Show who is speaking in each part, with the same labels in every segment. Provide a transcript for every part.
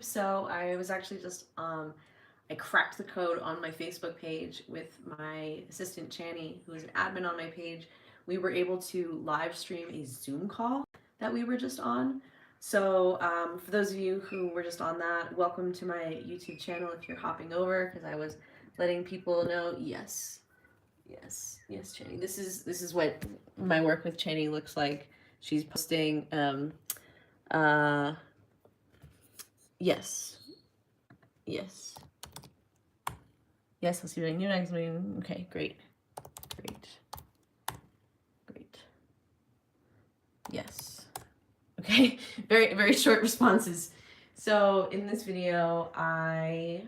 Speaker 1: So I was actually just I cracked the code on my Facebook page with my assistant Chani, who is an admin on my page. We were able to live stream a Zoom call that we were just on. So for those of you who were just on that, welcome to my YouTube channel. If you're hopping over, because I was letting people know, yes, Chani. This is what my work with Chani looks like. She's posting. Uh, yes, yes. Yes, I'll see you in your next meeting. Okay, great. Great. Great. Yes. Okay, very, very short responses. So in this video, I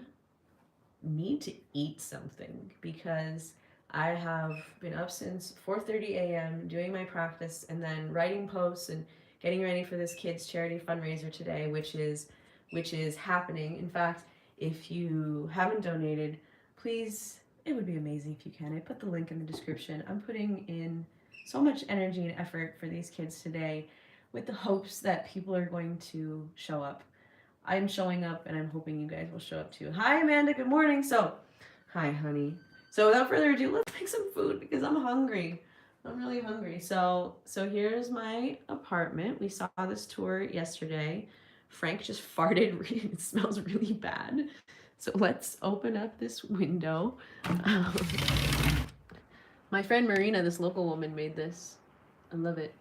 Speaker 1: need to eat something because I have been up since 4:30 a.m. doing my practice and then writing posts and getting ready for this kids charity fundraiser today, which is happening. In fact, if you haven't donated, please, it would be amazing if you can. I put the link in the description. I'm putting in so much energy and effort for these kids today with the hopes that people are going to show up. I'm showing up and I'm hoping you guys will show up too. Hi, Amanda. Good morning. So, hi, honey. So, without further ado, let's make some food because I'm hungry. I'm really hungry. So here's my apartment. We saw this tour yesterday. Frank just farted. It smells really bad. So let's open up this window. Um, my friend Marina, this local woman, made this. I love it.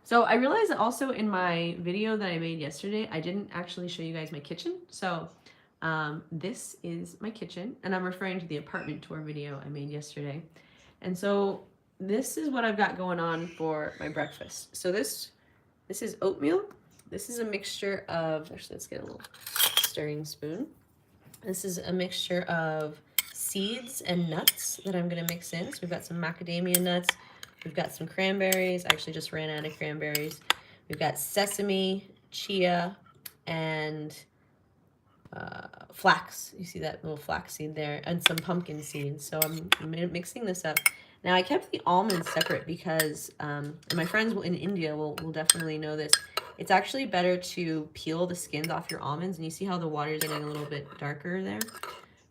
Speaker 1: So I realized that also in my video that I made yesterday, I didn't actually show you guys my kitchen. So this is my kitchen, and I'm referring to the apartment tour video I made yesterday. And so this is what I've got going on for my breakfast. So this is oatmeal. This is a mixture of, actually let's get a little stirring spoon. This is a mixture of seeds and nuts that I'm gonna mix in. So we've got some macadamia nuts, we've got some cranberries. I actually just ran out of cranberries. We've got sesame, chia, and flax. You see that little flax seed there, and some pumpkin seeds. So I'm mixing this up. Now I kept the almonds separate because, and my friends in India will definitely know this. It's actually better to peel the skins off your almonds, and you see how the water is getting a little bit darker there?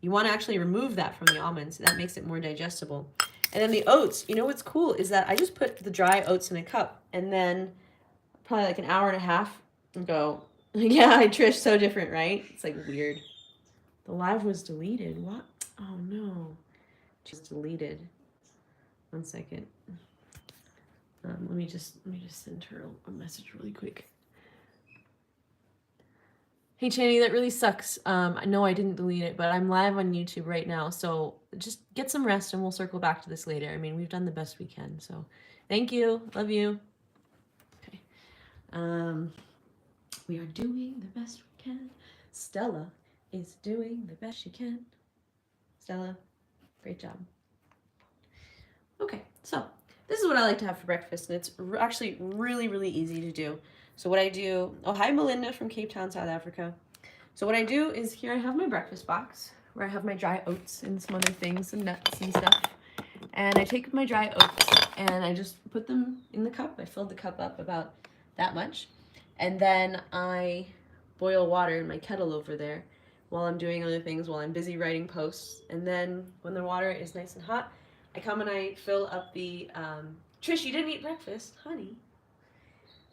Speaker 1: You want to actually remove that from the almonds. That makes it more digestible. And then the oats, you know what's cool is that I just put the dry oats in a cup, and then probably like an hour and a half ago, yeah, Trish, so different, right? It's like weird. The live was deleted. What? Oh no. Just deleted. 1 second. Let me just send her a message really quick. Hey Chani, that really sucks. I know I didn't delete it, but I'm live on YouTube right now, so just get some rest and we'll circle back to this later. I mean, we've done the best we can, so thank you. Love you. Okay. We are doing the best we can. Stella is doing the best she can. Stella, great job. Okay, so this is what I like to have for breakfast, and it's actually really, really easy to do. So what I do, oh, hi Melinda from Cape Town, South Africa. So what I do is here I have my breakfast box where I have my dry oats and some other things, some nuts and stuff. And I take my dry oats and I just put them in the cup. I filled the cup up about that much. And then I boil water in my kettle over there while I'm doing other things, while I'm busy writing posts. And then when the water is nice and hot, I come and I fill up the, Trish, you didn't eat breakfast, honey.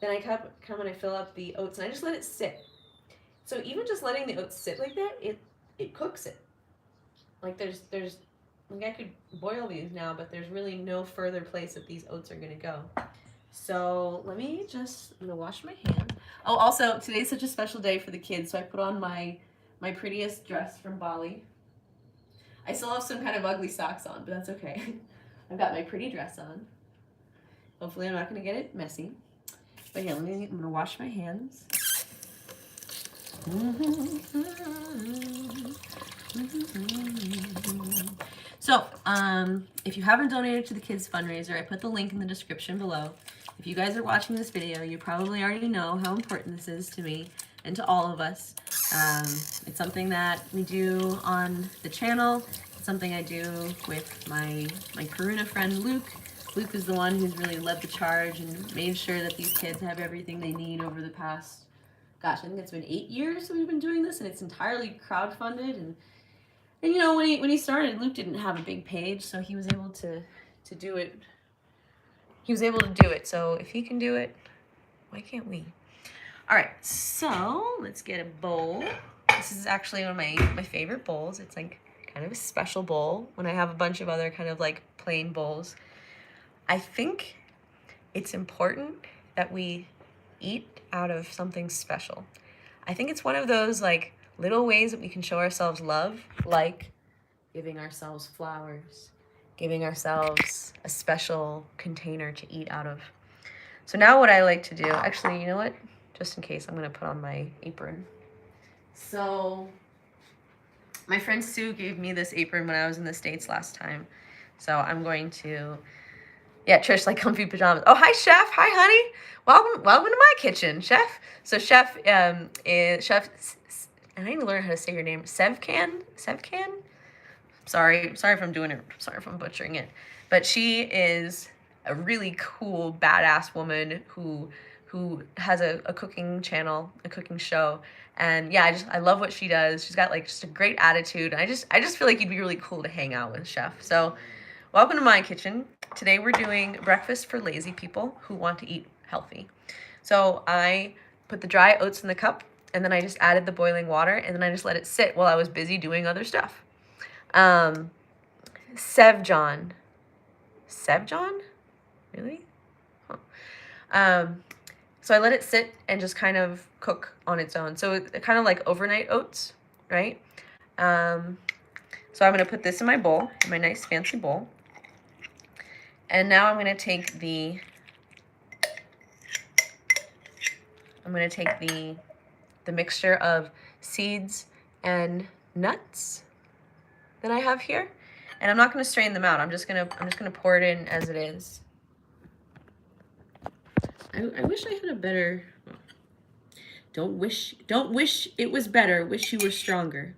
Speaker 1: Then I come and I fill up the oats and I just let it sit. So even just letting the oats sit like that, it cooks it. Like there's, like I could boil these now, but there's really no further place that these oats are gonna go. So I'm gonna wash my hands. Oh, also today's such a special day for the kids, so I put on my prettiest dress from Bali. I still have some kind of ugly socks on, but that's okay. I've got my pretty dress on. Hopefully I'm not gonna get it messy. But yeah, I'm gonna wash my hands. So, if you haven't donated to the kids fundraiser, I put the link in the description below. If you guys are watching this video, you probably already know how important this is to me and to all of us. It's something that we do on the channel. It's something I do with my Karuna friend Luke. Luke is the one who's really led the charge and made sure that these kids have everything they need over the past gosh, I think it's been 8 years that we've been doing this, and it's entirely crowdfunded. And you know, when he started, Luke didn't have a big page, so he was able to do it. He was able to do it. So if he can do it, why can't we? All right, so let's get a bowl. This is actually one of my favorite bowls. It's like kind of a special bowl when I have a bunch of other kind of like plain bowls. I think it's important that we eat out of something special. I think it's one of those like little ways that we can show ourselves love, like giving ourselves flowers, giving ourselves a special container to eat out of. So now what I like to do, actually, you know what? Just in case, I'm gonna put on my apron. So my friend Sue gave me this apron when I was in the States last time. So I'm going to, yeah, Trish, like comfy pajamas. Oh, hi, Chef. Hi, honey. Welcome to my kitchen, Chef. So Chef is Chef. I need to learn how to say your name. Sevcan. Sorry if I'm doing it. Sorry if I'm butchering it. But she is a really cool, badass woman who has a cooking channel, a cooking show. And yeah, I love what she does. She's got like just a great attitude. I just feel like you'd be really cool to hang out with, Chef. So welcome to my kitchen. Today we're doing breakfast for lazy people who want to eat healthy. So I put the dry oats in the cup, and then I just added the boiling water, and then I just let it sit while I was busy doing other stuff. Sevjon? Really? Huh. So I let it sit and just kind of cook on its own. So it kind of like overnight oats, right? So I'm gonna put this in my bowl, in my nice fancy bowl. And now I'm gonna take the mixture of seeds and nuts that I have here. And I'm not gonna strain them out. I'm just gonna pour it in as it is. I wish I had a better, don't wish it was better, wish you were stronger.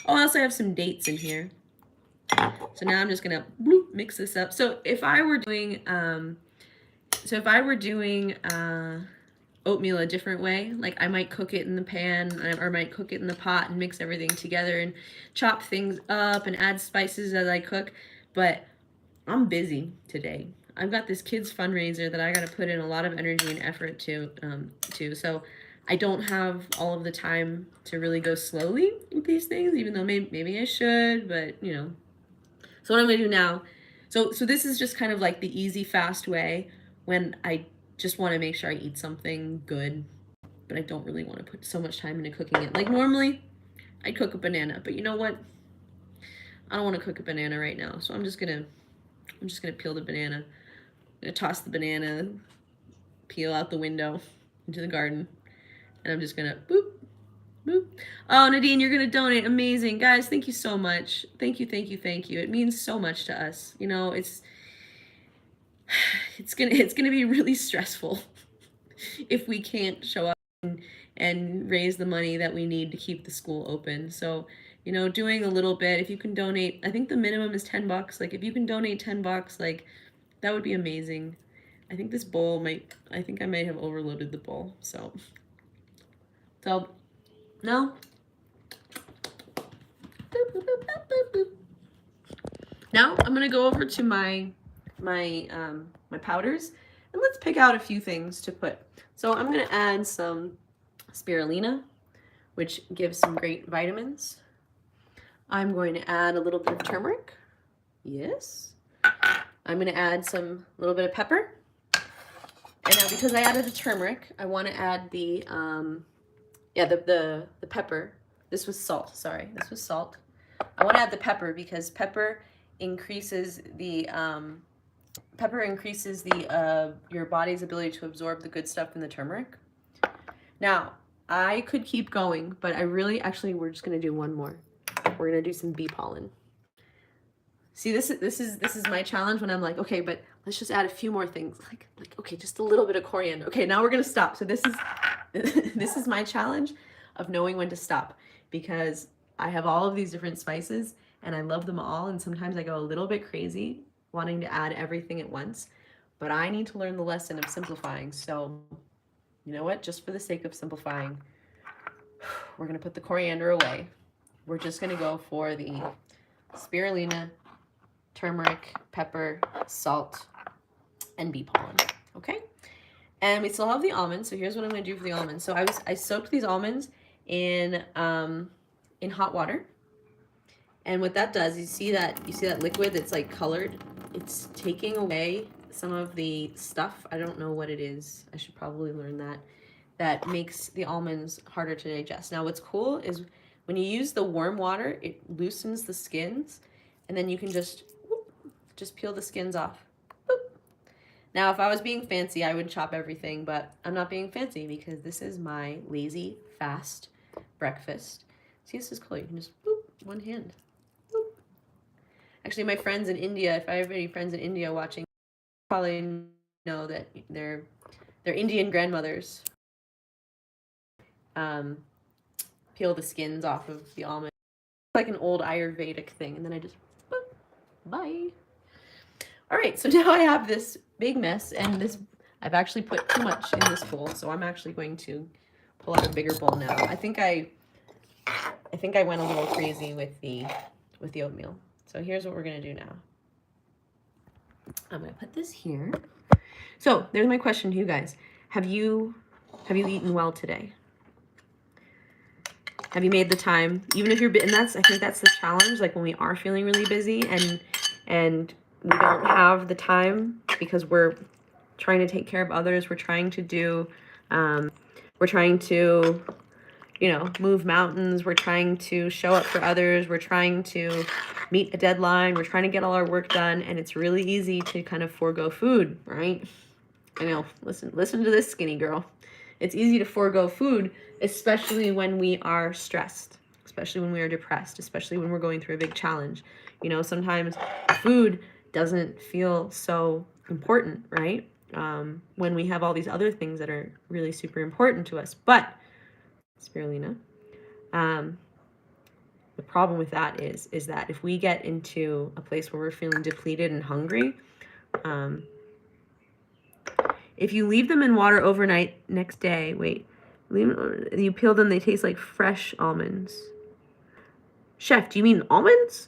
Speaker 1: Oh, I also have some dates in here. So now I'm just gonna bloop, mix this up. So if I were doing oatmeal a different way, like I might cook it in the pan or might cook it in the pot and mix everything together and chop things up and add spices as I cook. But I'm busy today. I've got this kids fundraiser that I got to put in a lot of energy and effort to. So I don't have all of the time to really go slowly with these things, even though maybe I should, but you know. So what I'm gonna do now, so this is just kind of like the easy, fast way when I just want to make sure I eat something good, but I don't really want to put so much time into cooking it. Like normally, I'd cook a banana, but you know what? I don't want to cook a banana right now, so I'm just gonna peel the banana. I'm gonna toss the banana, peel out the window into the garden, and I'm just gonna boop, boop. Oh, Nadine, you're gonna donate. Amazing, guys! Thank you so much. Thank you. It means so much to us. You know, it's gonna be really stressful if we can't show up and raise the money that we need to keep the school open. So, you know, doing a little bit, if you can donate, I think the minimum is $10. Like if you can donate $10, like that would be amazing. I think this bowl I think I might have overloaded the bowl. So no. Now I'm gonna go over to my powders, and let's pick out a few things to put. So I'm gonna add some spirulina, which gives some great vitamins. I'm going to add a little bit of turmeric. Yes. I'm gonna add a little bit of pepper. And now because I added the turmeric, I want to add the pepper. This was salt. Sorry, this was salt. I want to add the pepper because pepper increases your body's ability to absorb the good stuff in the turmeric. Now, I could keep going, but we're just going to do one more. We're going to do some bee pollen. See, this is my challenge when I'm like, okay, but let's just add a few more things. Like okay, just a little bit of coriander. Okay, now we're going to stop. So this is my challenge of knowing when to stop, because I have all of these different spices and I love them all, and sometimes I go a little bit crazy wanting to add everything at once, but I need to learn the lesson of simplifying. So you know what, just for the sake of simplifying, We're going to put the coriander away. We're just going to go for the spirulina, turmeric, pepper, salt, and bee pollen. Okay? And we still have the almonds. So here's what I'm going to do for the almonds. So I soaked these almonds in hot water. And what that does, you see that liquid that's like colored? It's taking away some of the stuff. I don't know what it is. I should probably learn that. That makes the almonds harder to digest. Now what's cool is when you use the warm water, it loosens the skins, and then you can just peel the skins off. Boop. Now if I was being fancy, I would chop everything, but I'm not being fancy because this is my lazy, fast breakfast. See, this is cool. You can just boop, one hand. Boop. Actually, my friends in India, if I have any friends in India watching, probably know that they're Indian grandmothers peel the skins off of the almond. It's like an old Ayurvedic thing, and then I just boop, bye. All right, so now I have this big mess, and this I've actually put too much in this bowl, so I'm actually going to pull out a bigger bowl now. I think I went a little crazy with the oatmeal. So here's what we're gonna do now. I'm gonna put this here. So there's my question to you guys. Have you eaten well today? Have you made the time? Even if you're, and I think that's the challenge, like when we are feeling really busy and we don't have the time because we're trying to take care of others, we're trying to move mountains, we're trying to show up for others, we're trying to meet a deadline, we're trying to get all our work done, and it's really easy to kind of forego food, right? I know, listen to this skinny girl. It's easy to forego food, especially when we are stressed, especially when we are depressed, especially when we're going through a big challenge. You know, sometimes food doesn't feel so important, right? When we have all these other things that are really super important to us. But, spirulina, the problem with that is that if we get into a place where we're feeling depleted and hungry, if you leave them in water overnight, next day, you peel them, they taste like fresh almonds. Chef, do you mean almonds?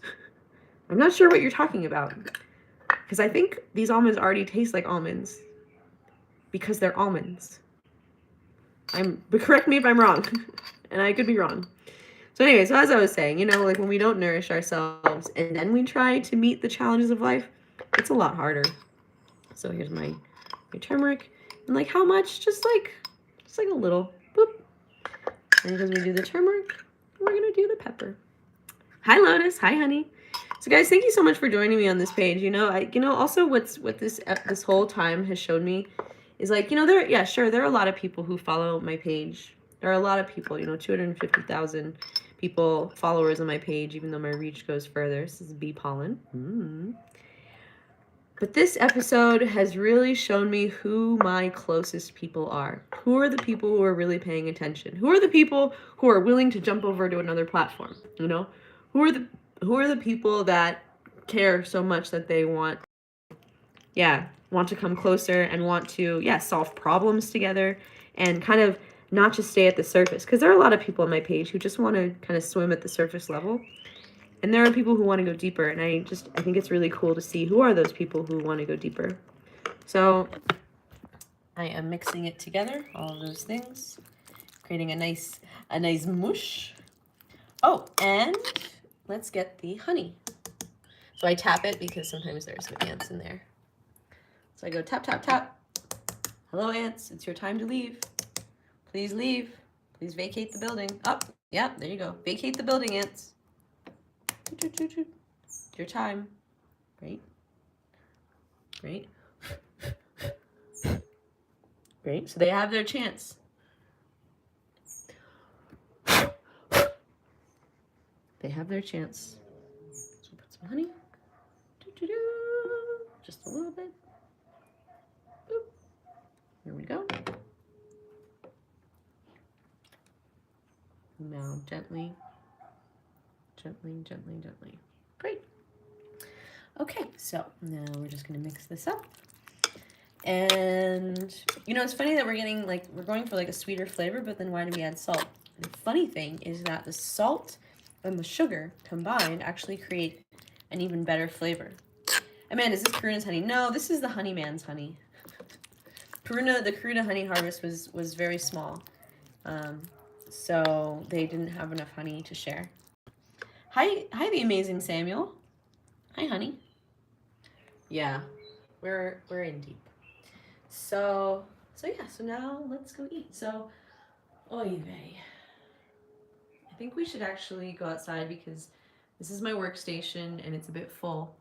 Speaker 1: I'm not sure what you're talking about. Because I think these almonds already taste like almonds. Because they're almonds. But correct me if I'm wrong. And I could be wrong. So anyway, so as I was saying, you know, like when we don't nourish ourselves and then we try to meet the challenges of life, it's a lot harder. So here's my turmeric. And like how much? Just like a little. Boop. And because we do the turmeric, we're going to do the pepper. Hi, Lotus. Hi, honey. So guys, thank you so much for joining me on this page. Also what this whole time has showed me is like, there are a lot of people who follow my page. There are a lot of people, 250,000 people, followers on my page, even though my reach goes further. This is bee pollen. But this episode has really shown me who my closest people are. Who are the people who are really paying attention? Who are the people who are willing to jump over to another platform? Who are the people that care so much that they want to come closer and want to, solve problems together and kind of not just stay at the surface. Because there are a lot of people on my page who just want to kind of swim at the surface level. And there are people who want to go deeper. And I think it's really cool to see who are those people who want to go deeper. So I am mixing it together, all of those things, creating a nice mush. Oh, and let's get the honey. So I tap it because sometimes there's some ants in there. So I go tap, tap, tap. Hello, ants. It's your time to leave. Please leave. Please vacate the building. Yeah, there you go. Vacate the building, ants. It's your time. Great. So they have their chance. They have their chance. So put some honey. Just a little bit. Boop. Here we go. Now gently. Great. Okay, so now we're just gonna mix this up. And it's funny that we're going for like a sweeter flavor, but then why do we add salt? The funny thing is that the salt and the sugar combined actually create an even better flavor. Amanda, is this Karuna's honey? No, this is the honey man's honey. The Karuna honey harvest was very small. So they didn't have enough honey to share. Hi, the amazing Samuel. Hi, honey. Yeah, we're in deep. So yeah. So now let's go eat. So, oy vey. I think we should actually go outside because this is my workstation and it's a bit full.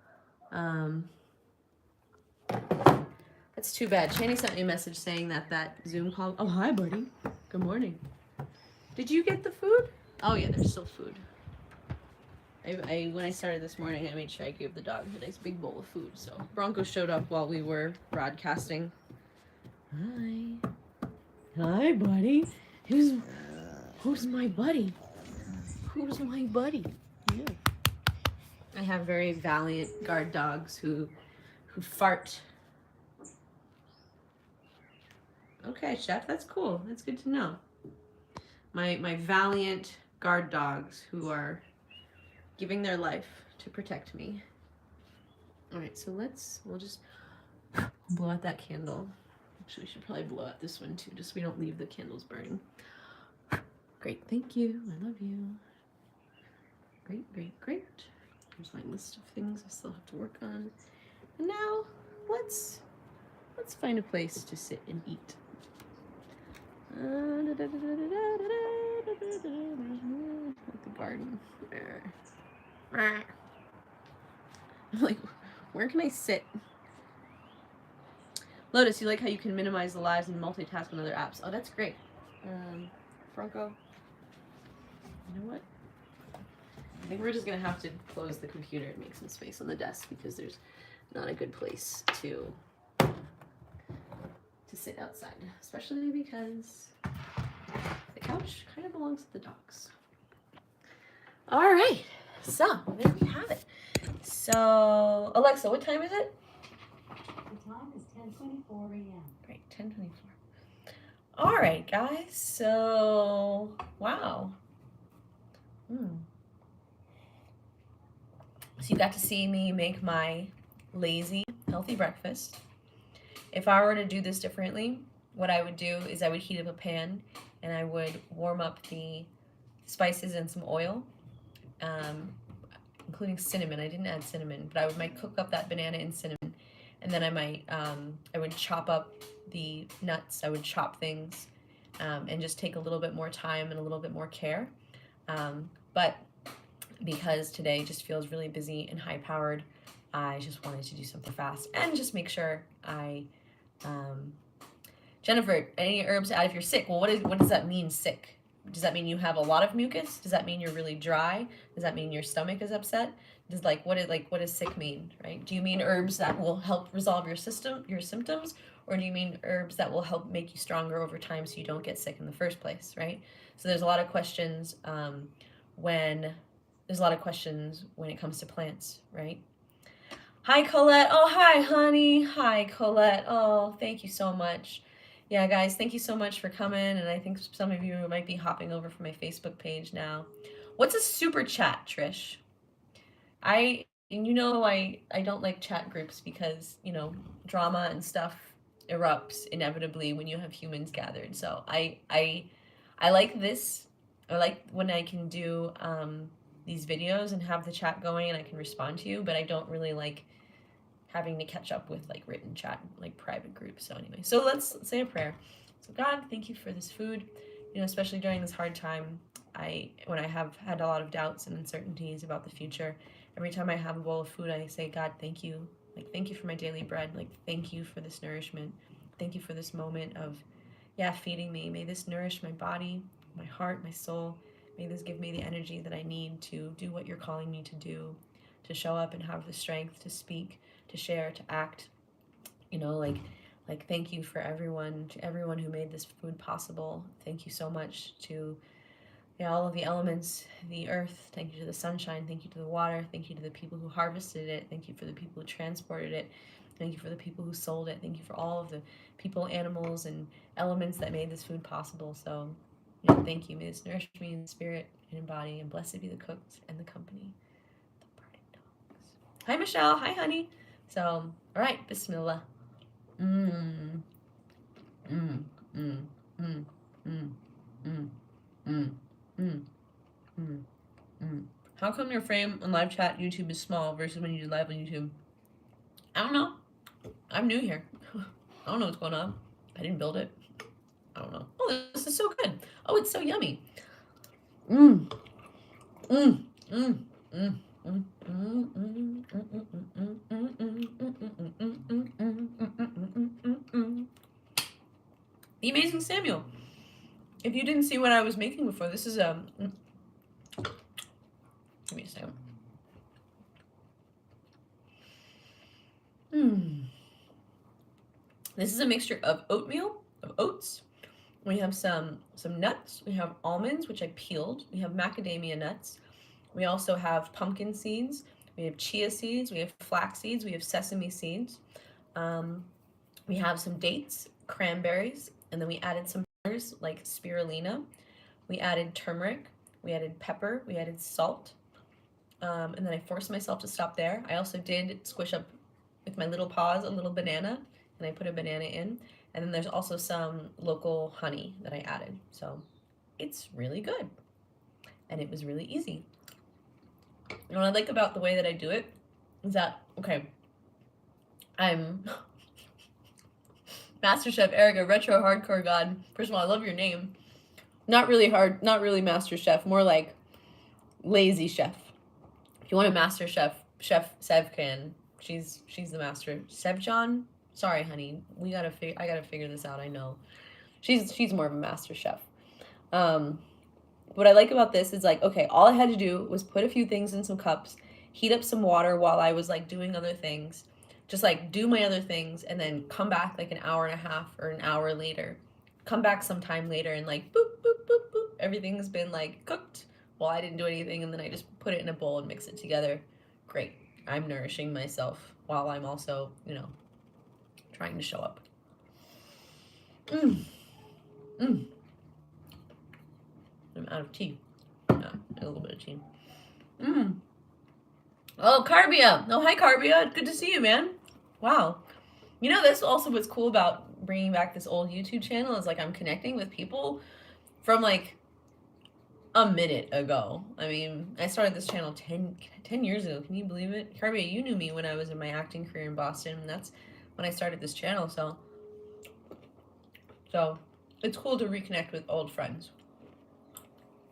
Speaker 1: That's too bad. Shani sent me a message saying that Zoom call. Oh, hi, buddy. Good morning. Did you get the food? Oh yeah, there's still food. When I started this morning, I made sure I gave the dog a nice big bowl of food. So Bronco showed up while we were broadcasting. Hi, buddy. Who's my buddy? Who's my buddy? Yeah. I have very valiant guard dogs who fart. Okay, Chef, that's cool. That's good to know. My valiant guard dogs who are giving their life to protect me. All right, so we'll just blow out that candle. Actually, we should probably blow out this one too, just so we don't leave the candles burning. Great, thank you. I love you. Great, great, great. Here's my list of things I still have to work on. And now let's find a place to sit and eat. The garden. I'm like, where can I sit? Lotus, you like how you can minimize the lives and multitask on other apps? Oh, that's great. Franco, you know what? I think we're just gonna have to close the computer and make some space on the desk because there's not a good place to sit outside, especially because the couch kind of belongs to the dogs. All right, so there we have it. So Alexa, what time is it?
Speaker 2: The time is 10:24 a.m.
Speaker 1: Great, 10:24. All right, guys. So wow. So you got to see me make my lazy, healthy breakfast. If I were to do this differently, what I would do is I would heat up a pan and I would warm up the spices and some oil, including cinnamon. I didn't add cinnamon, but I might cook up that banana and cinnamon, and then I would chop up the nuts. I would chop things and just take a little bit more time and a little bit more care. But because today just feels really busy and high powered, I just wanted to do something fast and just make sure Jennifer, any herbs to add if you're sick? Well, what does that mean, sick? Does that mean you have a lot of mucus? Does that mean you're really dry? Does that mean your stomach is upset? What does sick mean, right? Do you mean herbs that will help resolve your symptoms, or do you mean herbs that will help make you stronger over time so you don't get sick in the first place, right? So there's a lot of questions when it comes to plants, right? Hi, Colette. Oh, hi, honey. Hi, Colette. Oh, thank you so much. Yeah, guys, thank you so much for coming. And I think some of you might be hopping over from my Facebook page now. What's a super chat, Trish? I don't like chat groups because, drama and stuff erupts inevitably when you have humans gathered. So I like this. I like when I can do these videos and have the chat going and I can respond to you, but I don't really like having to catch up with like written chat, like private groups. So anyway, so let's say a prayer. So God, thank you for this food, especially during this hard time. When I have had a lot of doubts and uncertainties about the future, every time I have a bowl of food, I say, God, thank you. Like, thank you for my daily bread. Like, thank you for this nourishment. Thank you for this moment of, feeding me. May this nourish my body, my heart, my soul. May this give me the energy that I need to do what you're calling me to do, to show up and have the strength to speak, to share, to act. Thank you for everyone who made this food possible. Thank you so much to all of the elements, the earth. Thank you to the sunshine. Thank you to the water. Thank you to the people who harvested it. Thank you for the people who transported it. Thank you for the people who sold it. Thank you for all of the people, animals, and elements that made this food possible. So Yeah, thank you. May this nourish me in spirit and in body, and blessed be the cooks and the company. The burning dogs. Hi, Michelle. Hi, honey. So, all right, Bismillah. Mmm. Mmm. Mmm. Mmm. Mmm. Mmm. Mmm. Mmm. Mmm. Mmm. How come your frame on live chat YouTube is small versus when you do live on YouTube? I don't know. I'm new here. I don't know what's going on. I didn't build it. I don't know. Oh, this is so good. Oh, it's so yummy. Mmm. Mmm. Mmm. Mmm. The Amazing Samuel. If you didn't see what I was making before, this is give me a second. This is a mixture of oatmeal, of oats. We have some nuts. We have almonds, which I peeled. We have macadamia nuts. We also have pumpkin seeds. We have chia seeds. We have flax seeds. We have sesame seeds. We have some dates, cranberries, and then we added some peppers like spirulina. We added turmeric. We added pepper. We added salt. And then I forced myself to stop there. I also did squish up with my little paws a little banana, and I put a banana in. And then there's also some local honey that I added. So it's really good. And it was really easy. And what I like about the way that I do it is that, okay, I'm MasterChef Erica, Retro Hardcore God. First of all, I love your name. Not really hard, not really Master Chef, more like lazy chef. If you want a Master Chef, Chef Sevcan, she's the master. Sevjan? Sorry, honey. I gotta figure this out. I know. She's more of a Master Chef. What I like about this is like, okay, all I had to do was put a few things in some cups, heat up some water while I was like doing other things, just like do my other things, and then come back like an hour and a half or an hour later. Come back sometime later and like boop, boop, boop, boop. Everything's been like cooked while I didn't do anything, and then I just put it in a bowl and mix it together. Great. I'm nourishing myself while I'm also, trying to show up. I'm out of tea. A little bit of tea. Oh, Carbia. Oh, hi, Carbia. Good to see you, man. Wow. That's also what's cool about bringing back this old YouTube channel is like I'm connecting with people from like a minute ago. I mean, I started this channel 10 years ago. Can you believe it? Carbia, you knew me when I was in my acting career in Boston, and that's when I started this channel. So it's cool to reconnect with old friends.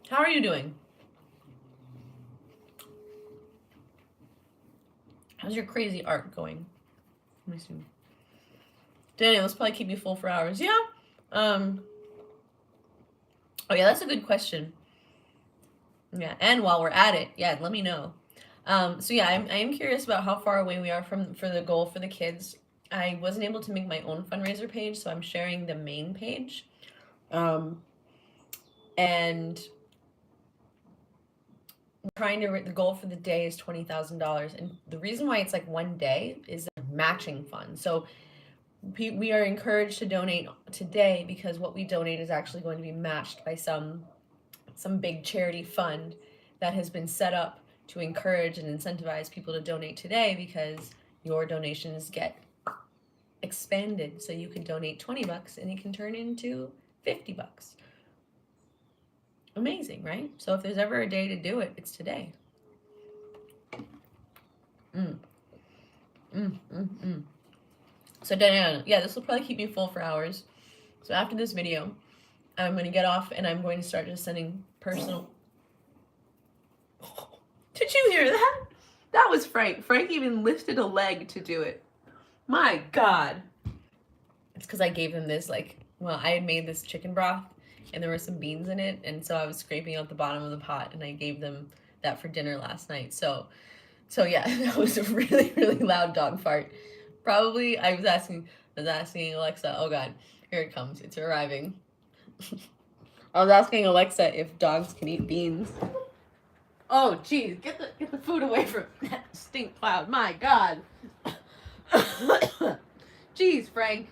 Speaker 1: How are you doing? How's your crazy art going? Let me see. Daniel, let's probably keep you full for hours. Yeah. Oh yeah, that's a good question. Yeah, and while we're at it, yeah, let me know. So yeah, I am curious about how far away we are for the goal for the kids. I wasn't able to make my own fundraiser page, so I'm sharing the main page. And the goal for the day is $20,000, and the reason why it's like one day is a matching fund. So we are encouraged to donate today because what we donate is actually going to be matched by some big charity fund that has been set up to encourage and incentivize people to donate today, because your donations get expanded. So you can donate $20 and it can turn into $50. Amazing, right? So if there's ever a day to do it, it's today. So Diana, yeah, this will probably keep me full for hours. So after this video, I'm going to get off and I'm going to start just sending personal. Did you hear that? That was Frank. Frank even lifted a leg to do it. My God. It's because I gave him this, I had made this chicken broth and there were some beans in it. And so I was scraping out the bottom of the pot and I gave them that for dinner last night. So yeah, that was a really, really loud dog fart. Probably I was asking Alexa, oh God, here it comes. It's arriving. I was asking Alexa if dogs can eat beans. Oh, geez, get the food away from that stink cloud. My God. Jeez, Frank.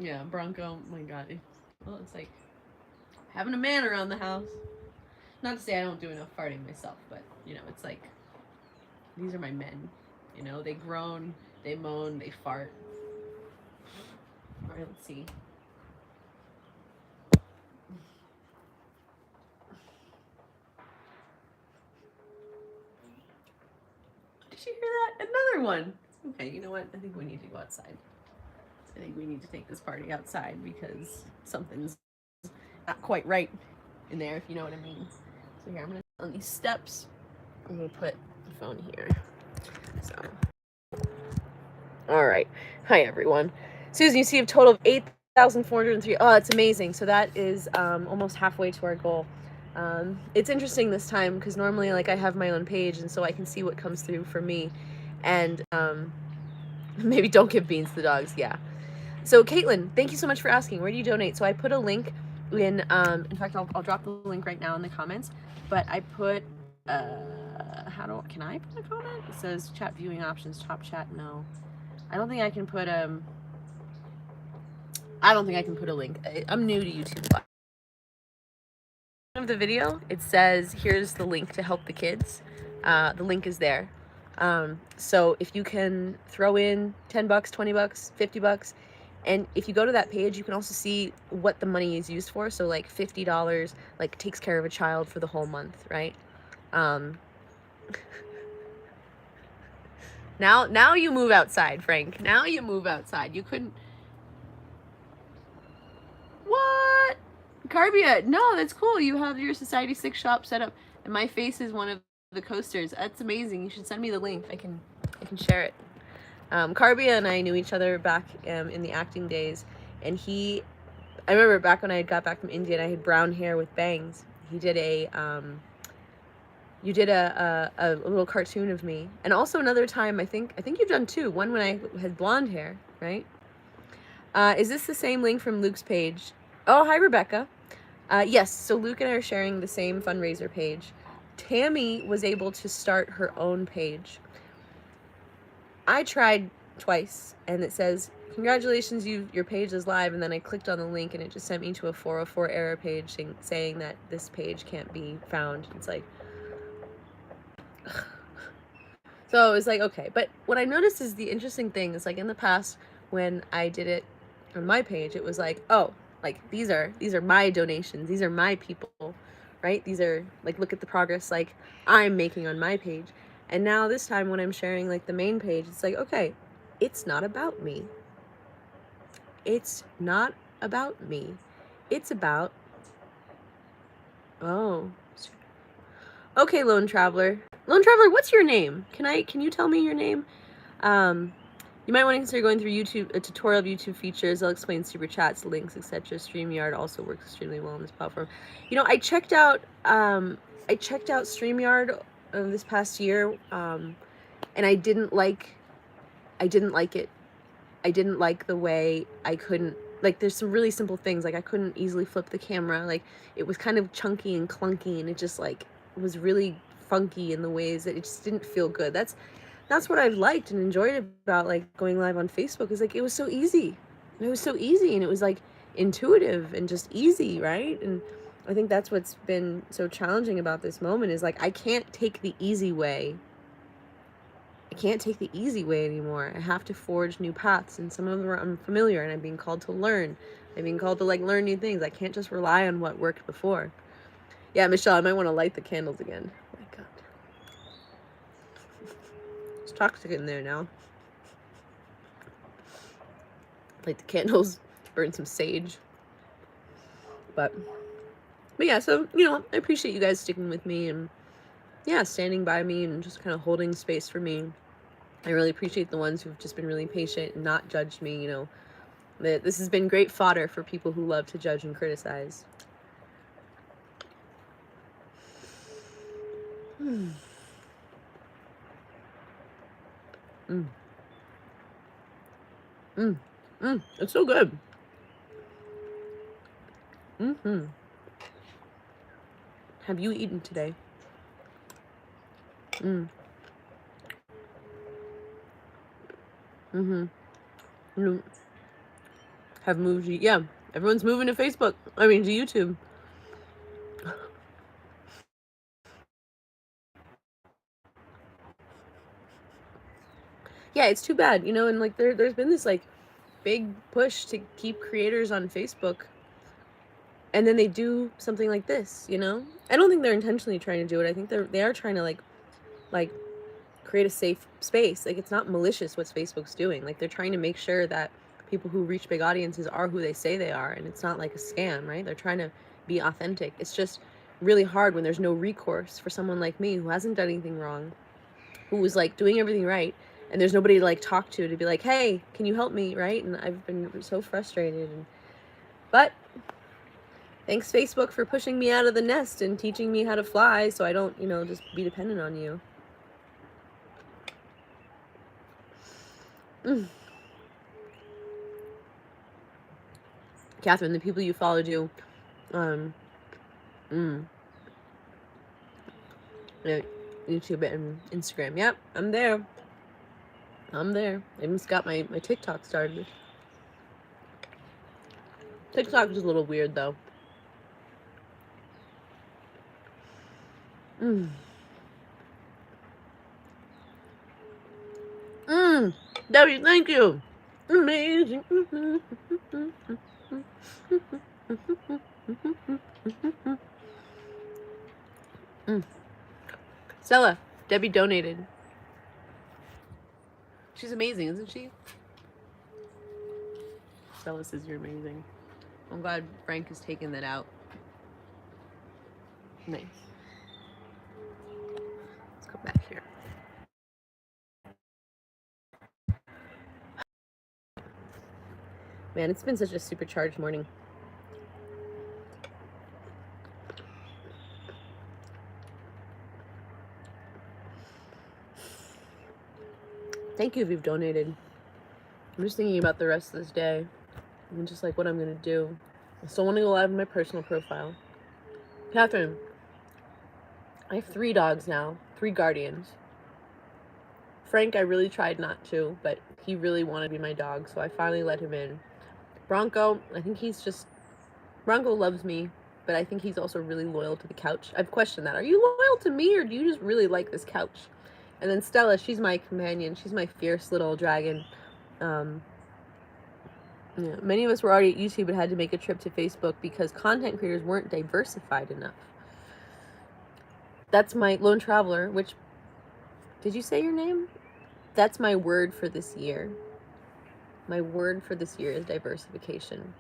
Speaker 1: Yeah, Bronco. My God. Well, it's like having a man around the house. Not to say I don't do enough farting myself, but you know, it's like these are my men. You know, they groan, they moan, they fart. All right, let's see. Did you hear that? Another one. Okay, you know what? I think we need to go outside. I think we need to take this party outside because something's not quite right in there, if you know what I mean. So here, I'm gonna on these steps. I'm gonna put the phone here. So, all right. Hi everyone. Susan, you see a total of 8,403. Oh, that's amazing. So that is almost halfway to our goal. It's interesting this time because normally, like, I have my own page, and so I can see what comes through for me. And maybe don't give beans to the dogs. Yeah. So Caitlin, thank you so much for asking. Where do you donate? So I put a link in fact, I'll drop the link right now in the comments. But I put can I put a comment? It says chat viewing options, top chat. No, I don't think I can put a link. I'm new to YouTube Live. Of the video, it says here's the link to help the kids. The link is there. So if you can throw in $10, $20, $50, and if you go to that page, you can also see what the money is used for. So like $50, like takes care of a child for the whole month, right? Now you move outside, Frank. Now you move outside. You couldn't. What? Carbia, no, that's cool. You have your Society 6 shop set up, and my face is one of the coasters. That's amazing. You should send me the link. I can share it. Carbia and I knew each other back in the acting days, and I remember back when I got back from India and I had brown hair with bangs. He did you did a little cartoon of me, and also another time I think you've done two. One when I had blonde hair, right? Is this the same link from Luke's page? Oh, hi Rebecca. Yes, so Luke and I are sharing the same fundraiser page. Tammy was able to start her own page. I tried twice, and it says, congratulations, your page is live, and then I clicked on the link, and it just sent me to a 404 error page saying that this page can't be found. It's like, so it was like, okay. But what I noticed is the interesting thing is, like, in the past, when I did it on my page, it was like, oh, like, these are my donations, these are my people, right? These are, like, look at the progress, like, I'm making on my page. And now this time when I'm sharing, like, the main page, it's like, okay, it's not about me. It's not about me. It's about, oh, okay, Lone Traveler. Lone Traveler, what's your name? Can you tell me your name? You might want to consider going through YouTube, a tutorial of YouTube features. They'll explain super chats, links, etc. StreamYard also works extremely well on this platform. You know, I checked out StreamYard this past year, and I didn't like it. I didn't like the way I couldn't, like, there's some really simple things, like I couldn't easily flip the camera, like it was kind of chunky and clunky, and it just, like, was really funky in the ways that it just didn't feel good. That's what I've liked and enjoyed about, like, going live on Facebook, is like it was so easy. It was so easy, and it was like intuitive and just easy, right? And I think that's what's been so challenging about this moment, is like I can't take the easy way. I can't take the easy way anymore. I have to forge new paths, and some of them are unfamiliar, and I'm being called to learn. I'm being called to, like, learn new things. I can't just rely on what worked before. Yeah, Michelle, I might want to light the candles again. Oh my God. It's toxic in there now. Light the candles, burn some sage. But yeah, so, you know, I appreciate you guys sticking with me and, yeah, standing by me and just kind of holding space for me. I really appreciate the ones who've just been really patient and not judged me, you know. This has been great fodder for people who love to judge and criticize. It's so good. Have you eaten today? Have moved, yeah, everyone's moving to Facebook, to YouTube. yeah, it's too bad, you know, and like there's been this like big push to keep creators on Facebook, and then they do something like this, you know. I don't think they're intentionally trying to do it. I think they are trying to like create a safe space. Like, it's not malicious what Facebook's doing. Like, they're trying to make sure that people who reach big audiences are who they say they are, and it's not like a scam, right? They're trying to be authentic. It's just really hard when there's no recourse for someone like me who hasn't done anything wrong, who was like doing everything right, and there's nobody to like talk to be like, hey, can you help me, right? And I've been so frustrated. But thanks, Facebook, for pushing me out of the nest and teaching me how to fly so I don't, you know, just be dependent on you. Catherine, the people you follow do, yeah, YouTube and Instagram. Yep, I'm there. I just got my TikTok started. TikTok is a little weird though. Debbie, thank you. Amazing. Stella, Debbie donated. She's amazing, isn't she? Stella says you're amazing. I'm glad Frank has taken that out. Nice. Let's go back here. Man, it's been such a supercharged morning. Thank you if you've donated. I'm just thinking about the rest of this day and just like what I'm gonna do. I still want to go live on my personal profile. Catherine, I have 3 dogs now, 3 guardians. Frank, I really tried not to, but he really wanted to be my dog, so I finally let him in. Bronco, I think Bronco loves me, but I think he's also really loyal to the couch. I've questioned that. Are you loyal to me, or do you just really like this couch? And then Stella, she's my companion. She's my fierce little dragon. Yeah, many of us were already at YouTube but had to make a trip to Facebook because content creators weren't diversified enough. That's my lone traveler, which, did you say your name? That's my word for this year. My word for this year is diversification.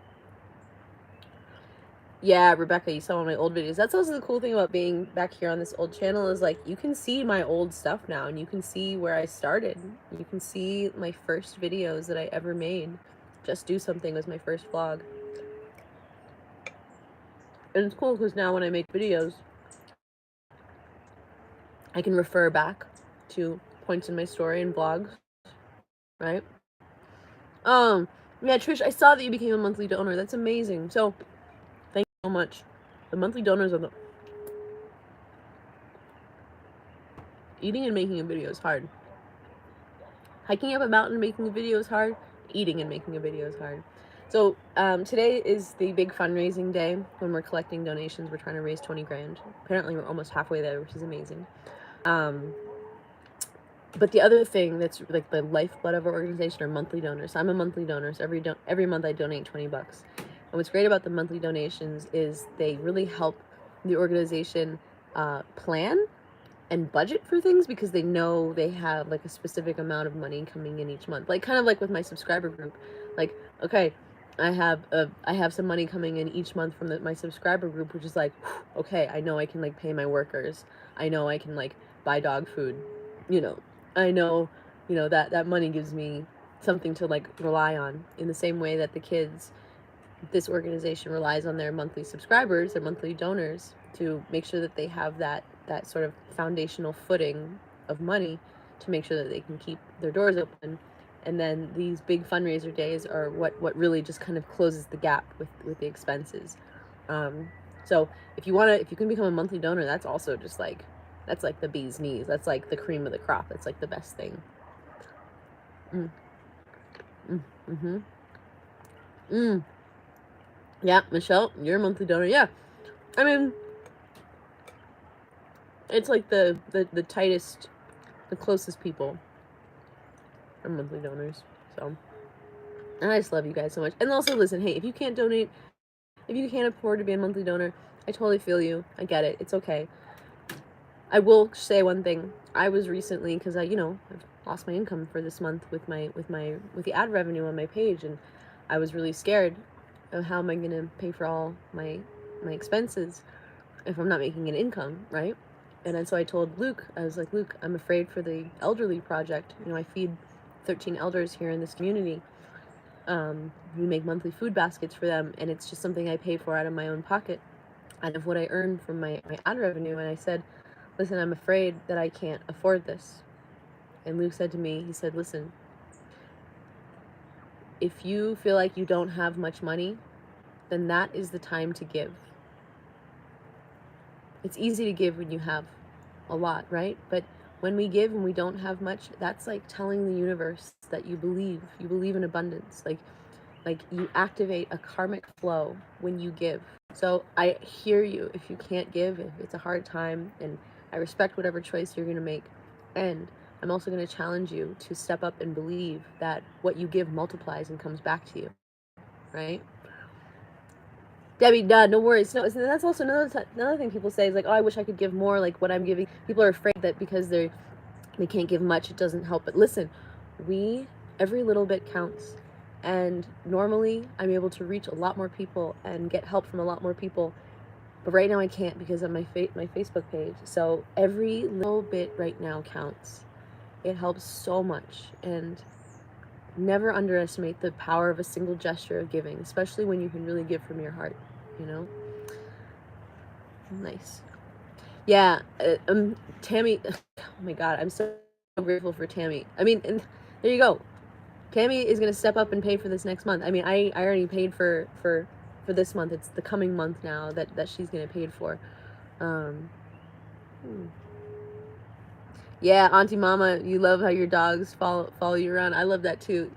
Speaker 1: Yeah, Rebecca, you saw one of my old videos. That's also the cool thing about being back here on this old channel is like you can see my old stuff now and you can see where I started. You can see my first videos that I ever made. Just Do Something was my first vlog. And it's cool because now when I make videos, I can refer back to points in my story and vlogs, right? Yeah, Trish, I saw that you became a monthly donor. That's amazing. So, thank you so much. The monthly donors are the... Eating and making a video is hard. Hiking up a mountain and making a video is hard. Eating and making a video is hard. So, today is the big fundraising day when we're collecting donations. We're trying to raise 20 grand. Apparently, we're almost halfway there, which is amazing. But the other thing that's like the lifeblood of our organization are monthly donors. I'm a monthly donor, so every month I donate $20. And what's great about the monthly donations is they really help the organization plan and budget for things because they know they have like a specific amount of money coming in each month. Like kind of like with my subscriber group, like okay, I have some money coming in each month from my subscriber group, which is like, okay, I know I can like pay my workers. I know I can like buy dog food, you know. I know, you know, that money gives me something to like rely on in the same way that the kids, this organization relies on their monthly subscribers, their monthly donors to make sure that they have that sort of foundational footing of money to make sure that they can keep their doors open. And then these big fundraiser days are what really just kind of closes the gap with the expenses. So if you can become a monthly donor, that's also just like, that's like the bee's knees. That's like the cream of the crop. That's like the best thing. Yeah, Michelle, you're a monthly donor. Yeah. I mean, it's like the tightest, the closest people.
Speaker 3: are monthly donors. So, and I just love you guys so much. And also, listen, hey, if you can't donate, if you can't afford to be a monthly donor, I totally feel you. I get it. It's okay. I will say one thing. I was recently, because I've lost my income for this month with the ad revenue on my page, and I was really scared of how am I gonna pay for all my expenses if I'm not making an income, right? And then so I told Luke, I was like, Luke, I'm afraid for the elderly project. I feed 13 elders here in this community. We make monthly food baskets for them, and it's just something I pay for out of my own pocket, out of what I earn from my ad revenue. And I said, listen, I'm afraid that I can't afford this. And Luke said to me, he said, listen, if you feel like you don't have much money, then that is the time to give. It's easy to give when you have a lot, right? But when we give and we don't have much, that's like telling the universe that you believe in abundance. Like you activate a karmic flow when you give. So I hear you if you can't give, if it's a hard time, and I respect whatever choice you're going to make. And I'm also going to challenge you to step up and believe that what you give multiplies and comes back to you, right? Debbie, no worries. No, that's also another thing people say is like, oh, I wish I could give more, like what I'm giving. People are afraid that because they can't give much, it doesn't help. But listen, every little bit counts. And normally I'm able to reach a lot more people and get help from a lot more people. But right now I can't because of my Facebook page. So every little bit right now counts. It helps so much. And never underestimate the power of a single gesture of giving, especially when you can really give from your heart, Nice. Yeah, Tammy, oh my God, I'm so grateful for Tammy. I mean, and there you go. Tammy is going to step up and pay for this next month. I mean, I already paid for this month. It's the coming month now that she's going to pay for. Yeah, Auntie Mama, you love how your dogs follow you around. I love that too.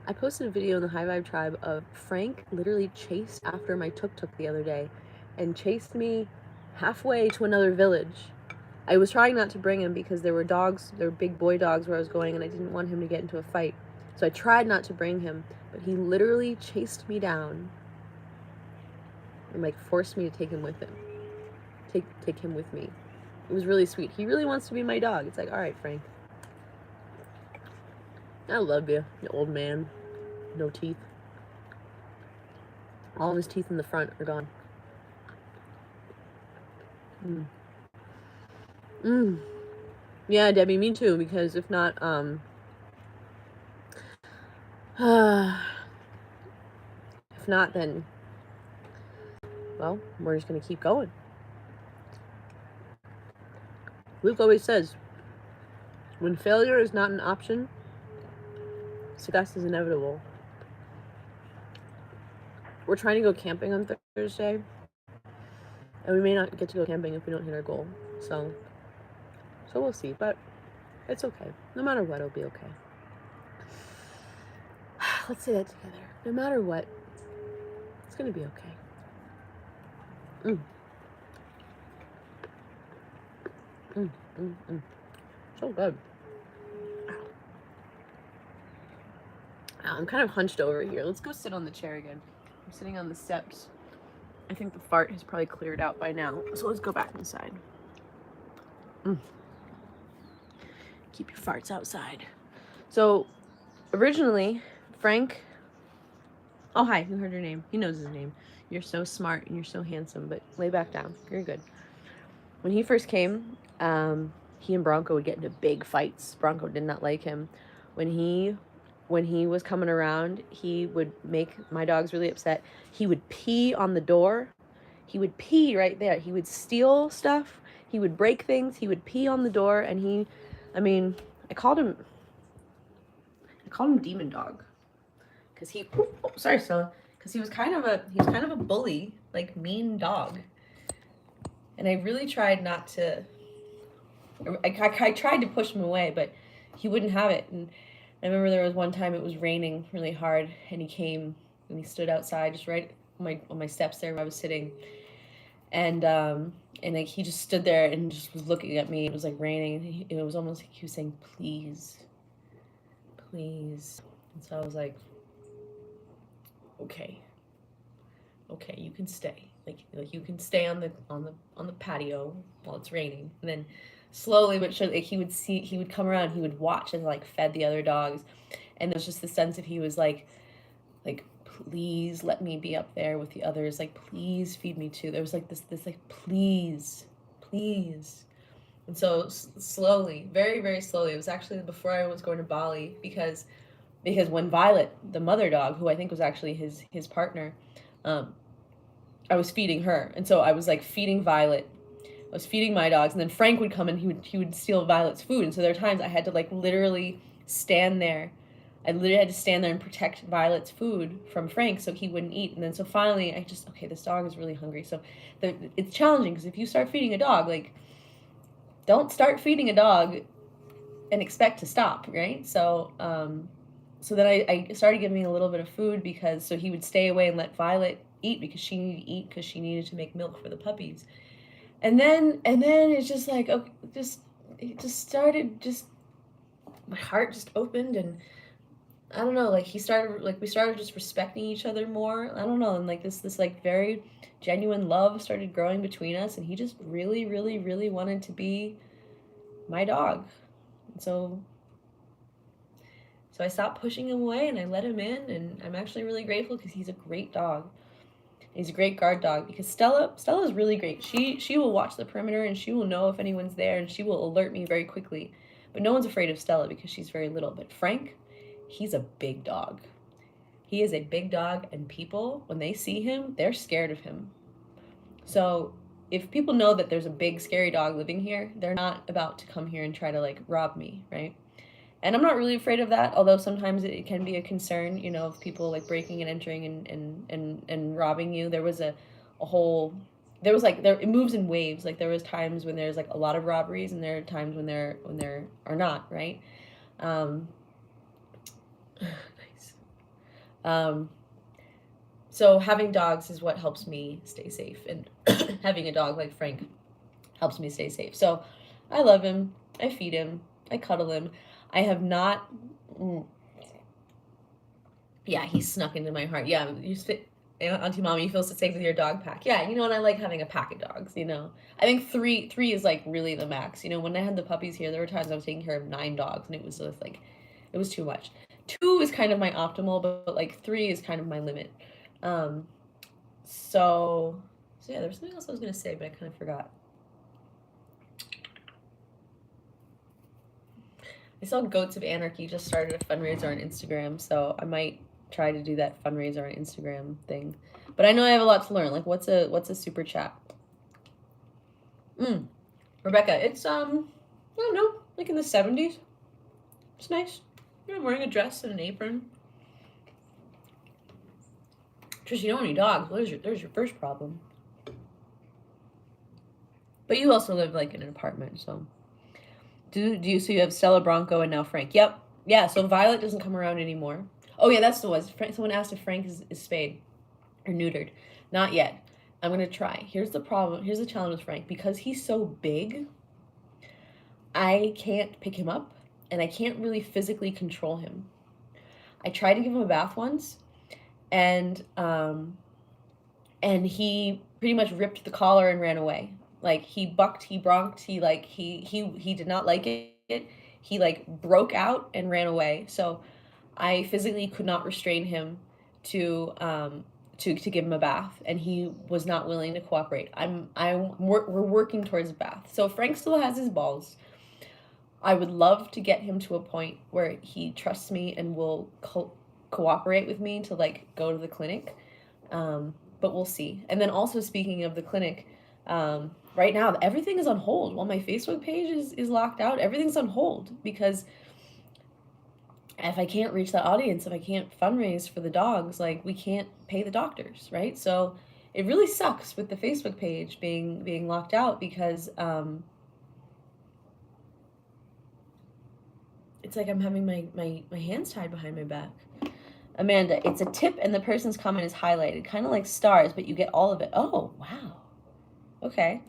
Speaker 3: I posted a video in the High Vibe Tribe of Frank literally chased after my tuk-tuk the other day and chased me halfway to another village. I was trying not to bring him because there were big boy dogs where I was going, and I didn't want him to get into a fight. So I tried not to bring him, but he literally chased me down and like forced me to take him with him. Take him with me. It was really sweet. He really wants to be my dog. It's like, all right, Frank. I love you old man. No teeth. All of his teeth in the front are gone. Yeah, Debbie, me too, because if not, then, well, we're just going to keep going. Luke always says, when failure is not an option, success is inevitable. We're trying to go camping on Thursday, and we may not get to go camping if we don't hit our goal. So we'll see, but it's okay. No matter what, it'll be okay. Let's say that together. No matter what, it's gonna be okay. So good. I'm kind of hunched over here. Let's go sit on the chair again. I'm sitting on the steps. I think the fart has probably cleared out by now. So let's go back inside. Keep your farts outside. So originally, Frank... Oh, hi. Who heard your name? He knows his name. You're so smart and you're so handsome, but lay back down. You're good. When he first came, he and Bronco would get into big fights. Bronco did not like him. When he was coming around, he would make my dogs really upset. He would pee on the door. He would pee right there. He would steal stuff. He would break things. He would pee on the door, and I called him Demon Dog, because he was kind of a bully, like mean dog. And I really tried not to. I tried to push him away, but he wouldn't have it. And I remember there was one time it was raining really hard, and he came and he stood outside just right on my steps there where I was sitting, and like he just stood there and just was looking at me. It was like raining. It was almost like he was saying, "Please,
Speaker 1: please. And so I was like, okay, you can stay. Like you can stay on the patio while it's raining. And then slowly but surely, like, he would come around, he would watch as I, like, fed the other dogs, and there's just the sense of he was like please let me be up there with the others, like, please feed me too. There was like this like, please. And so slowly, very, very slowly, it was actually before I was going to Bali, because when Violet, the mother dog, who I think was actually his partner, I was feeding her, and so I was like feeding Violet, I was feeding my dogs, and then Frank would come and he would steal Violet's food, and so there are times I had to, like, literally stand there. I literally had to stand there and protect Violet's food from Frank so he wouldn't eat. And then so finally I just, okay, this dog is really hungry. So it's challenging, because if you start feeding a dog, like, don't start feeding a dog and expect to stop, right? So so then I started giving a little bit of food, because so he would stay away and let Violet eat, because she needed to eat, because she needed to make milk for the puppies. And then it's just like, okay, it just started, just my heart just opened, and I don't know, like, we started just respecting each other more. I don't know, and like this like very genuine love started growing between us, and he just really, really, really wanted to be my dog. And so I stopped pushing him away, and I let him in, and I'm actually really grateful, because he's a great dog. He's a great guard dog, because Stella's really great. She will watch the perimeter, and she will know if anyone's there, and she will alert me very quickly. But no one's afraid of Stella, because she's very little. But Frank, he's a big dog. He is a big dog, and people, when they see him, they're scared of him. So if people know that there's a big scary dog living here, they're not about to come here and try to, like, rob me, right? And I'm not really afraid of that, although sometimes it can be a concern, you know, of people, like, breaking and entering and robbing you. There was it moves in waves. Like, there was times when there's, like, a lot of robberies, and there are times when there are not, right? Nice. So having dogs is what helps me stay safe, and having a dog like Frank helps me stay safe. So I love him, I feed him, I cuddle him. I have not. Yeah, he snuck into my heart. Yeah, Auntie Mommy, you feel so safe with your dog pack. Yeah, you know, and I like having a pack of dogs. You know, I think three is, like, really the max. You know, when I had the puppies here, there were times I was taking care of 9 dogs, and it was just like, it was too much. 2 is kind of my optimal, but like 3 is kind of my limit. So yeah, there was something else I was gonna say, but I kind of forgot. I saw Goats of Anarchy just started a fundraiser on Instagram, so I might try to do that fundraiser on Instagram thing. But I know I have a lot to learn. Like, what's a super chat? Rebecca, it's I don't know, like in the 70s. It's nice. You know, I'm wearing a dress and an apron. Trish, you don't have any dogs. There's your first problem. But you also live, like, in an apartment, so. So you have Stella, Bronco, and now Frank. Yep. Yeah, so Violet doesn't come around anymore. Oh, yeah, that's the one. Someone asked if Frank is spayed or neutered. Not yet. I'm going to try. Here's the problem. Here's the challenge with Frank. Because he's so big, I can't pick him up, and I can't really physically control him. I tried to give him a bath once, and he pretty much ripped the collar and ran away. Like, he bucked, he bronked, he did not like it. He, like, broke out and ran away. So I physically could not restrain him to give him a bath, and he was not willing to cooperate. We're working towards a bath. So Frank still has his balls. I would love to get him to a point where he trusts me and will cooperate with me to, like, go to the clinic. But we'll see. And then also, speaking of the clinic, right now everything is on hold. While my Facebook page is locked out, everything's on hold, because if I can't reach that audience, if I can't fundraise for the dogs, like, we can't pay the doctors, right? So it really sucks with the Facebook page being locked out, because it's like I'm having my hands tied behind my back. Amanda, it's a tip, and the person's comment is highlighted, kind of like stars, but you get all of it. Oh, wow. Okay.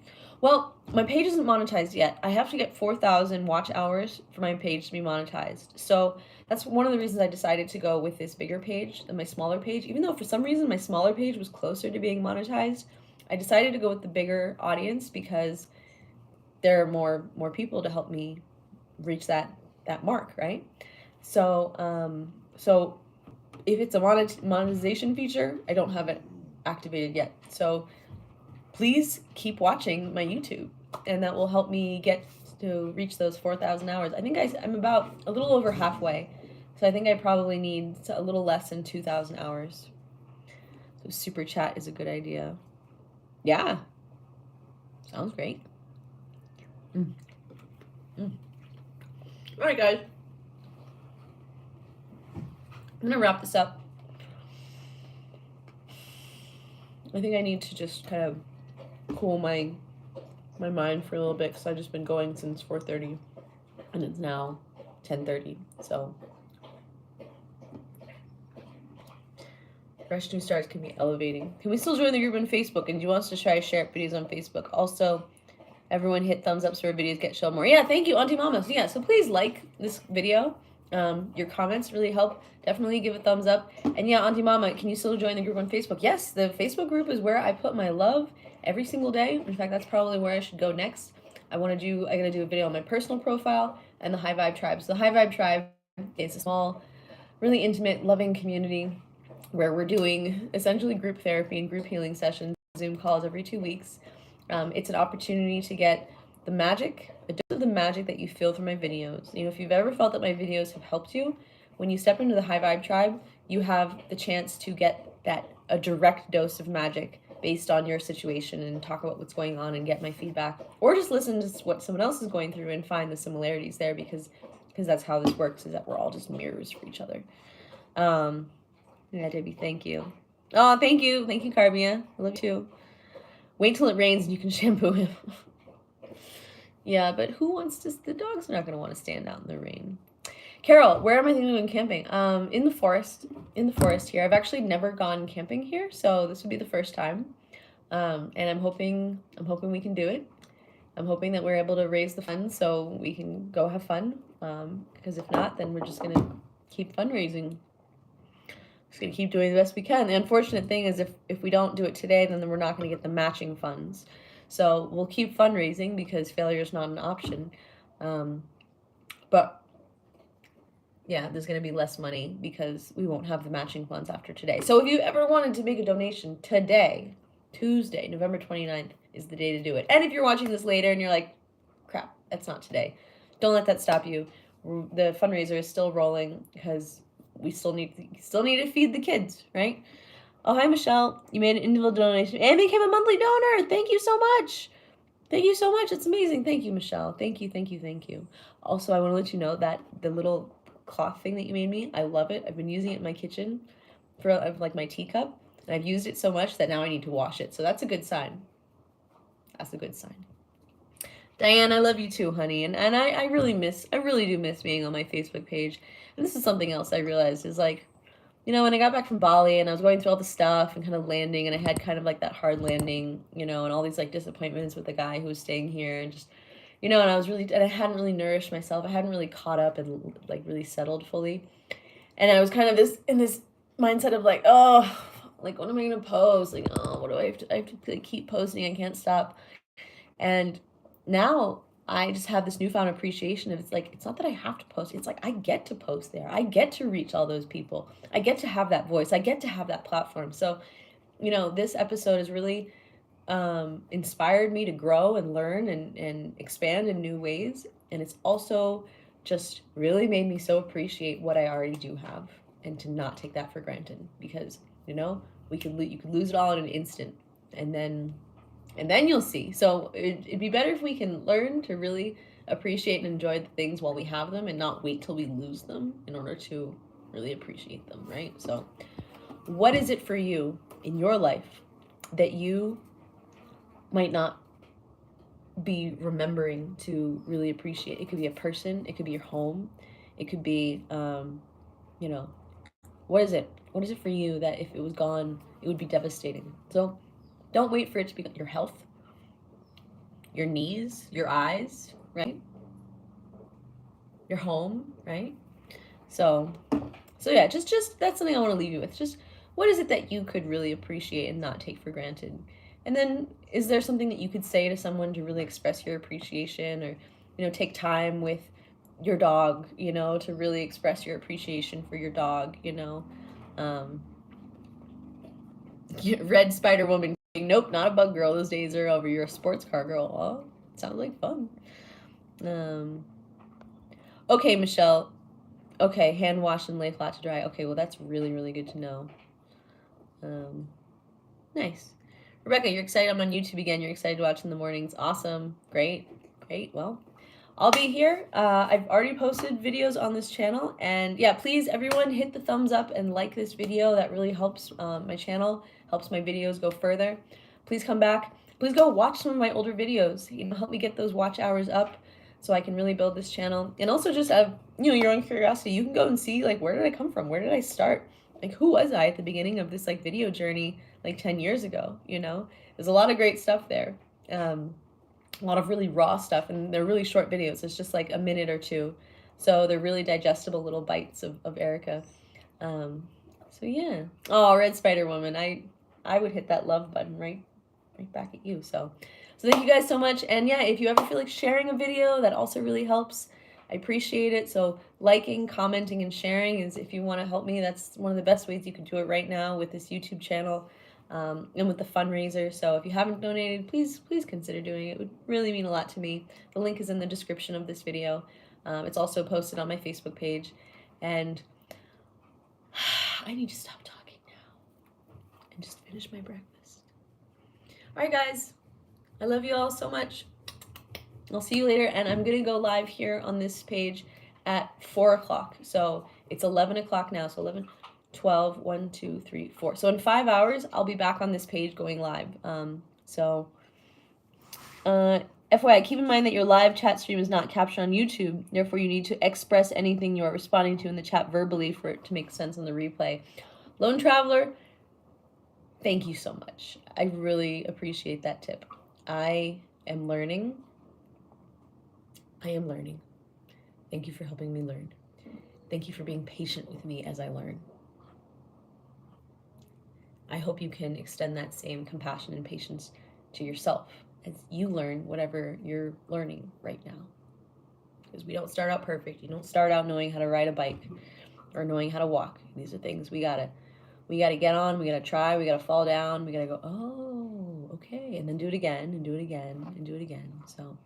Speaker 1: Well, my page isn't monetized yet. I have to get 4,000 watch hours for my page to be monetized. So that's one of the reasons I decided to go with this bigger page than my smaller page. Even though for some reason my smaller page was closer to being monetized, I decided to go with the bigger audience because there are more people to help me reach that mark, right? So so if it's a monetization feature, I don't have it activated yet. So please keep watching my YouTube, and that will help me get to reach those 4,000 hours. I think I'm about a little over halfway, so I think I probably need a little less than 2,000 hours. So super chat is a good idea. Yeah, sounds great. All right, guys, I'm gonna wrap this up. I think I need to just kind of cool my mind for a little bit because I've just been going since 4:30 and it's now 10:30. So fresh new starts can be elevating. Can we still join the group on Facebook? And do you want us to try to share videos on Facebook? Also, everyone hit thumbs up so our videos get shown more. Yeah, thank you, Auntie Mama. So yeah, so please like this video. Your comments really help. Definitely give a thumbs up. And yeah, Auntie Mama, can you still join the group on Facebook? Yes, the Facebook group is where I put my love every single day. In fact, that's probably where I should go next. I gotta do a video on my personal profile and the High Vibe Tribe. So the High Vibe Tribe is a small, really intimate, loving community where we're doing essentially group therapy and group healing sessions, Zoom calls every 2 weeks. It's an opportunity to get the magic, a dose of the magic that you feel from my videos. You know, if you've ever felt that my videos have helped you, when you step into the High Vibe Tribe, you have the chance to get a direct dose of magic based on your situation and talk about what's going on and get my feedback, or just listen to what someone else is going through and find the similarities there, because that's how this works, is that we're all just mirrors for each other. Yeah, Debbie, thank you. Oh, thank you, Carbia. I love you too. Wait till it rains and you can shampoo him. Yeah, but who wants to? The dog's not going to want to stand out in the rain. Carol, where am I thinking of going camping? In the forest. In the forest here. I've actually never gone camping here, so this would be the first time. And I'm hoping we can do it. I'm hoping that we're able to raise the funds so we can go have fun. Because if not, then we're just gonna keep fundraising. Just gonna keep doing the best we can. The unfortunate thing is if we don't do it today, then we're not gonna get the matching funds. So we'll keep fundraising because failure is not an option. But yeah, there's going to be less money because we won't have the matching funds after today. So if you ever wanted to make a donation today, Tuesday, November 29th is the day to do it. And if you're watching this later and you're like, crap, that's not today, don't let that stop you. The fundraiser is still rolling because we still need to feed the kids, right? Oh, hi, Michelle. You made an individual donation and became a monthly donor. Thank you so much. Thank you so much. It's amazing. Thank you, Michelle. Thank you, thank you, thank you. Also, I want to let you know that the little cloth thing that you made me, I love it. I've been using it in my kitchen for like my teacup, and I've used it so much that now I need to wash it. So that's a good sign. That's a good sign. Diane, I love you too, honey. And I really do miss being on my Facebook page. And this is something else I realized is like, you know, when I got back from Bali and I was going through all the stuff and kind of landing, and I had kind of like that hard landing, you know, and all these like disappointments with the guy who was staying here, and just, you know, and I hadn't really nourished myself. I hadn't really caught up and like really settled fully. And I was kind of in this mindset of like, oh, like, what am I going to post? Like, oh, what do I have to like, keep posting. I can't stop. And now I just have this newfound appreciation of, it's like, it's not that I have to post. It's like, I get to post there. I get to reach all those people. I get to have that voice. I get to have that platform. So, you know, this episode has really inspired me to grow and learn and expand in new ways. And it's also just really made me so appreciate what I already do have and to not take that for granted, because, you know, you could lose it all in an instant, and then you'll see. So it'd be better if we can learn to really appreciate and enjoy the things while we have them and not wait till we lose them in order to really appreciate them, right? So what is it for you in your life that you might not be remembering to really appreciate? It could be a person, it could be your home, it could be, you know, what is it for you that if it was gone, it would be devastating? So don't wait for it to be your health. your knees, your eyes, right? Your home, right? So yeah, just that's something I want to leave you with. Just what is it that you could really appreciate and not take for granted? And then is there something that you could say to someone to really express your appreciation, or take time with your dog, to really express your appreciation for your dog, Red Spider Woman, nope, not a bug girl. Those days are over. You're a sports car girl. Oh, sounds like fun. Okay, Michelle. Okay, hand wash and lay flat to dry. Okay, well, that's really, really good to know. Nice. Rebecca, you're excited I'm on YouTube again. You're excited to watch in the mornings. Awesome. Great. Well, I'll be here. I've already posted videos on this channel. And yeah, please, everyone, hit the thumbs up and like this video. That really helps my channel, helps my videos go further. Please come back. Please go watch some of my older videos. Help me get those watch hours up so I can really build this channel. And also just have, your own curiosity. You can go and see, like, where did I come from? Where did I start? Like, who was I at the beginning of this, like, video journey, like, 10 years ago, There's a lot of great stuff there. A lot of really raw stuff, and they're really short videos. It's just like a minute or two. So they're really digestible little bites of Erica. So yeah. Oh, Red Spider Woman. I would hit that love button right back at you. So thank you guys so much. And yeah, if you ever feel like sharing a video, that also really helps. I appreciate it. So liking, commenting, and sharing is, if you want to help me, that's one of the best ways you can do it right now with this YouTube channel. And with the fundraiser. So if you haven't donated, please consider doing it. It would really mean a lot to me. The link is in the description of this video. It's also posted on my Facebook page. And I need to stop talking now and just finish my breakfast. All right, guys. I love you all so much. I'll see you later. And I'm going to go live here on this page at 4 o'clock. So it's 11 o'clock now. So 11, 12, 1, 2, 3, 4. So in 5 hours, I'll be back on this page going live. FYI, keep in mind that your live chat stream is not captured on YouTube. Therefore, you need to express anything you are responding to in the chat verbally for it to make sense on the replay. Lone Traveler, thank you so much. I really appreciate that tip. I am learning. Thank you for helping me learn. Thank you for being patient with me as I learn. I hope you can extend that same compassion and patience to yourself as you learn whatever you're learning right now. Because we don't start out perfect. You don't start out knowing how to ride a bike or knowing how to walk. These are things we gotta get on, we gotta try, we gotta fall down, we gotta go, oh, okay, and then do it again, and do it again, and do it again. So,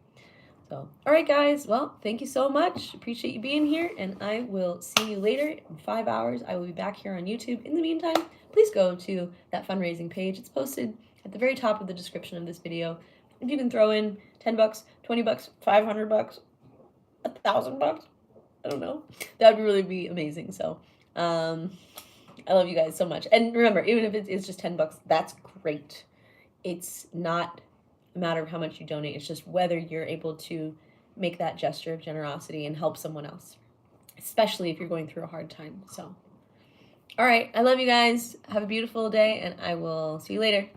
Speaker 1: all right, guys. Well, thank you so much. Appreciate you being here, and I will see you later in 5 hours. I will be back here on YouTube. In the meantime, please go to that fundraising page. It's posted at the very top of the description of this video. If you can throw in $10, $20, $500, $1,000, I don't know, that would really be amazing. So, I love you guys so much. And remember, even if it's just $10, that's great. It's not a matter of how much you donate. It's just whether you're able to make that gesture of generosity and help someone else, especially if you're going through a hard time. So, all right, I love you guys. Have a beautiful day, and I will see you later.